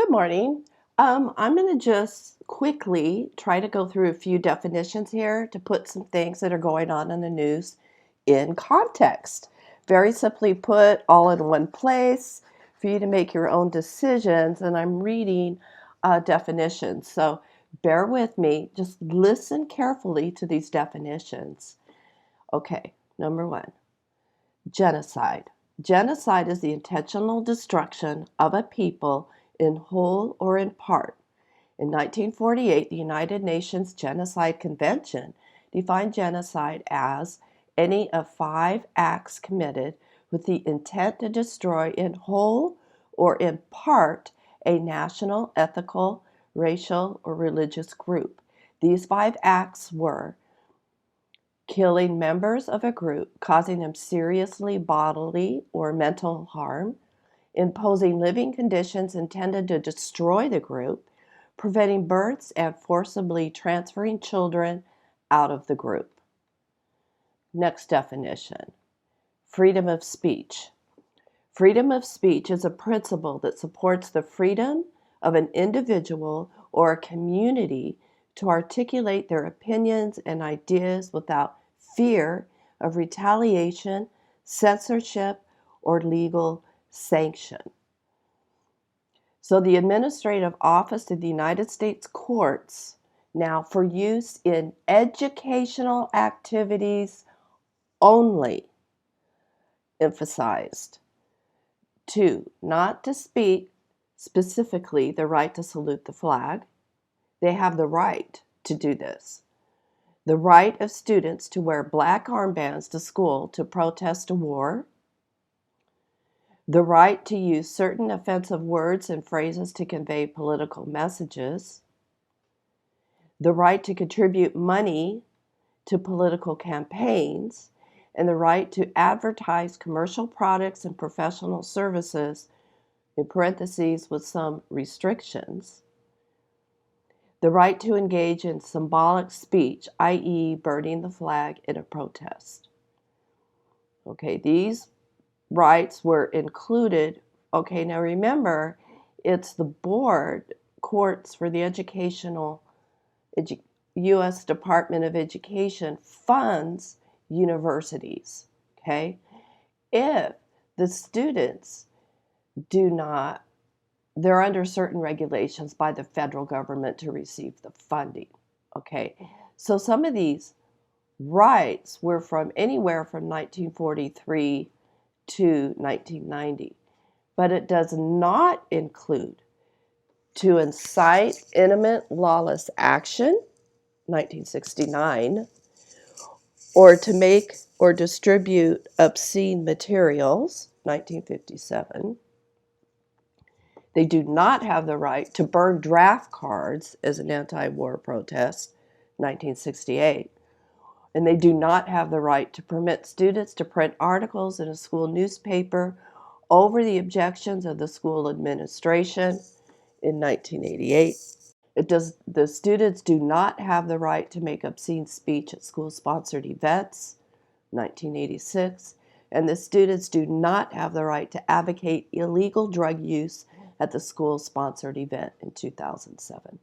Good morning. I'm going to just quickly try to go through a few definitions here to put some things that are going on in the news in context. Very simply put, all in one place for you to make your own decisions. And I'm reading definitions. So bear with me. Just listen carefully to these definitions. Okay, number one, genocide. Genocide is the intentional destruction of a people in whole or in part. In 1948, the United Nations Genocide Convention defined genocide as any of 5 acts committed with the intent to destroy in whole or in part a national, ethnical, racial, or religious group. These 5 acts were killing members of a group, causing them seriously bodily or mental harm, imposing living conditions intended to destroy the group, preventing births, and forcibly transferring children out of the group. Next definition, freedom of speech. Freedom of speech is a principle that supports the freedom of an individual or a community to articulate their opinions and ideas without fear of retaliation, censorship, or legal sanction. So the Administrative Office of the United States Courts, now for use in educational activities only, emphasized 2, not to speak specifically the right to salute the flag. They have the right to do this. The right of students to wear black armbands to school to protest a war. The right to use certain offensive words and phrases to convey political messages. The right to contribute money to political campaigns. And the right to advertise commercial products and professional services, in parentheses with some restrictions. The right to engage in symbolic speech, i.e. burning the flag in a protest. Okay, these rights were included. Okay, now remember, it's the board, courts for the U.S. Department of Education funds universities. Okay, if the students do not, they're under certain regulations by the federal government to receive the funding. Okay, so some of these rights were from anywhere from 1943 to 1990, but it does not include to incite imminent lawless action, 1969, or to make or distribute obscene materials, 1957. They do not have the right to burn draft cards as an anti-war protest, 1968. And they do not have the right to permit students to print articles in a school newspaper over the objections of the school administration in 1988. The students do not have the right to make obscene speech at school-sponsored events, 1986. And the students do not have the right to advocate illegal drug use at the school-sponsored event in 2007.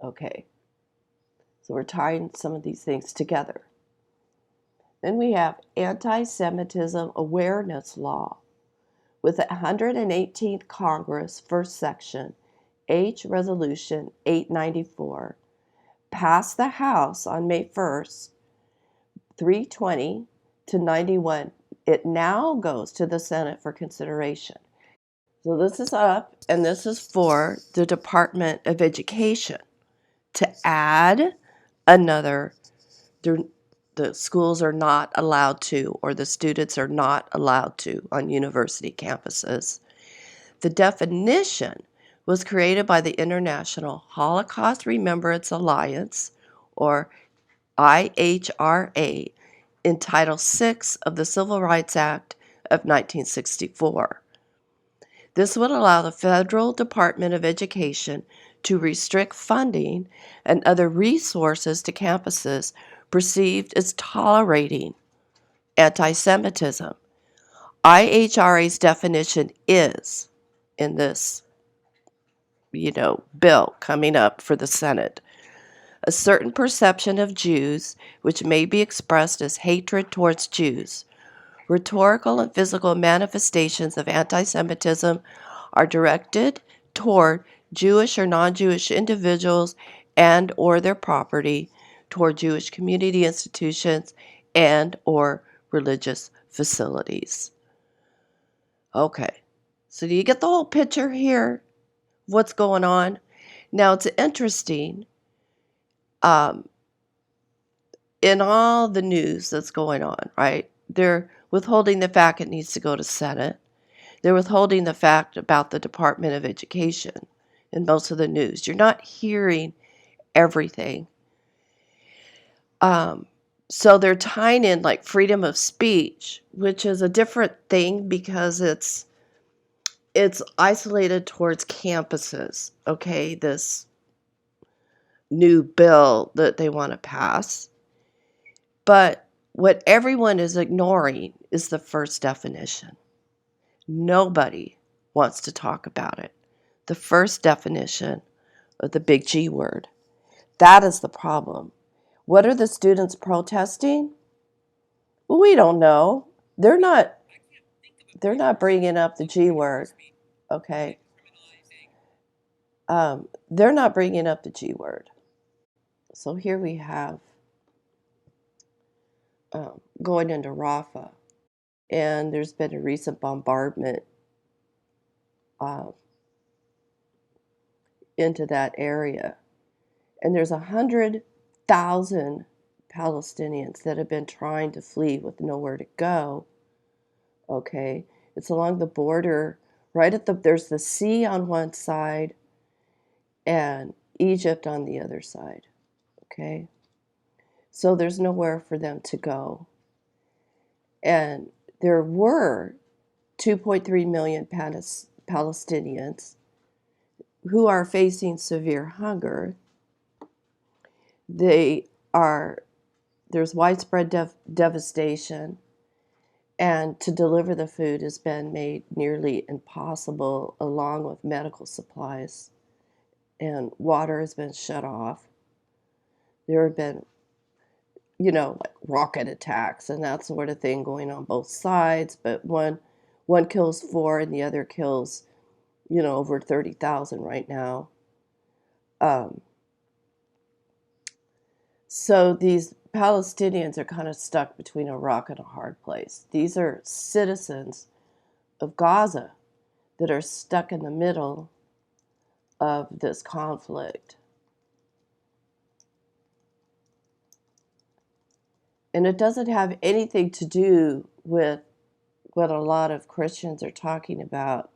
Okay, so we're tying some of these things together. Then we have Anti-Semitism Awareness Law. With the 118th Congress, First Section, H. Resolution 894, passed the House on May 1st, 320 to 91. It now goes to the Senate for consideration. So this is up, and this is for the Department of Education to add another, the schools are not allowed to, or the students are not allowed to on university campuses. The definition was created by the International Holocaust Remembrance Alliance, or IHRA, in Title VI of the Civil Rights Act of 1964. This would allow the Federal Department of Education to restrict funding and other resources to campuses perceived as tolerating anti-Semitism. IHRA's definition is, in this bill coming up for the Senate. A certain perception of Jews, which may be expressed as hatred towards Jews. Rhetorical and physical manifestations of anti-Semitism are directed toward Jewish or non-Jewish individuals and or their property, toward Jewish community institutions and or religious facilities. Okay, so do you get the whole picture here? What's going on? Now it's interesting, in all the news that's going on, right? They're withholding the fact it needs to go to Senate. They're withholding the fact about the Department of Education in most of the news. You're not hearing everything. So they're tying in like freedom of speech, which is a different thing because it's isolated towards campuses, okay? This new bill that they want to pass. But what everyone is ignoring is the first definition. Nobody wants to talk about it. The first definition of the big G word. That is the problem. What are the students protesting? We don't know. They're not bringing up the G word, okay? They're not bringing up the G word. So here we have going into Rafah, and there's been a recent bombardment into that area. And there's 100,000 Palestinians that have been trying to flee with nowhere to go. Okay, it's along the border, right there's the sea on one side and Egypt on the other side. Okay, so there's nowhere for them to go. And there were 2.3 million Palestinians who are facing severe hunger. There's widespread devastation, and to deliver the food has been made nearly impossible, along with medical supplies, and water has been shut off. There have been, like rocket attacks and that sort of thing going on both sides, but one kills 4 and the other kills, over 30,000 right now. So these Palestinians are kind of stuck between a rock and a hard place. These are citizens of Gaza that are stuck in the middle of this conflict. And it doesn't have anything to do with what a lot of Christians are talking about.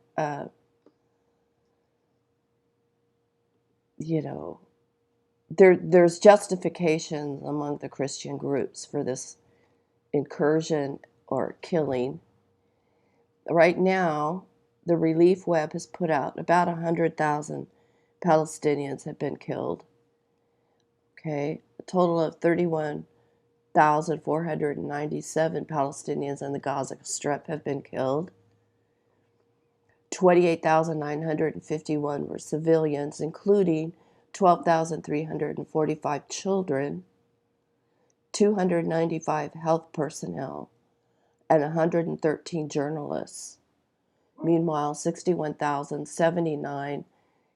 There's justification among the Christian groups for this incursion or killing. Right now, the Relief Web has put out about 100,000 Palestinians have been killed. Okay, a total of 31,497 Palestinians in the Gaza Strip have been killed. 28,951 were civilians, including 12,345 children, 295 health personnel, and 113 journalists. Meanwhile, 61,079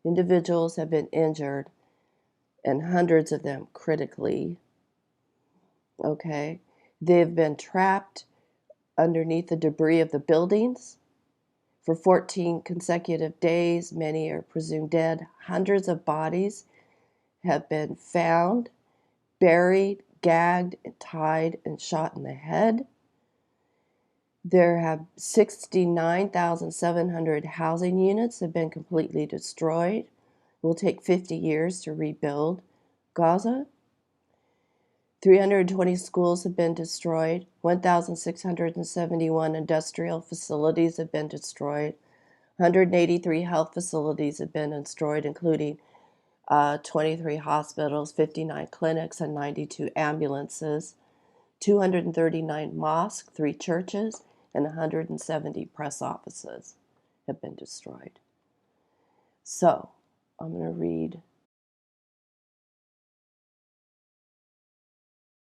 individuals have been injured, and hundreds of them critically. Okay, they've been trapped underneath the debris of the buildings for 14 consecutive days. Many are presumed dead. Hundreds of bodies have been found, buried, gagged, tied, and shot in the head. There have 69,700 housing units have been completely destroyed. It will take 50 years to rebuild Gaza. 320 schools have been destroyed. 1,671 industrial facilities have been destroyed. 183 health facilities have been destroyed, including 23 hospitals, 59 clinics, and 92 ambulances. 239 mosques, 3 churches, and 170 press offices have been destroyed. So, I'm going to read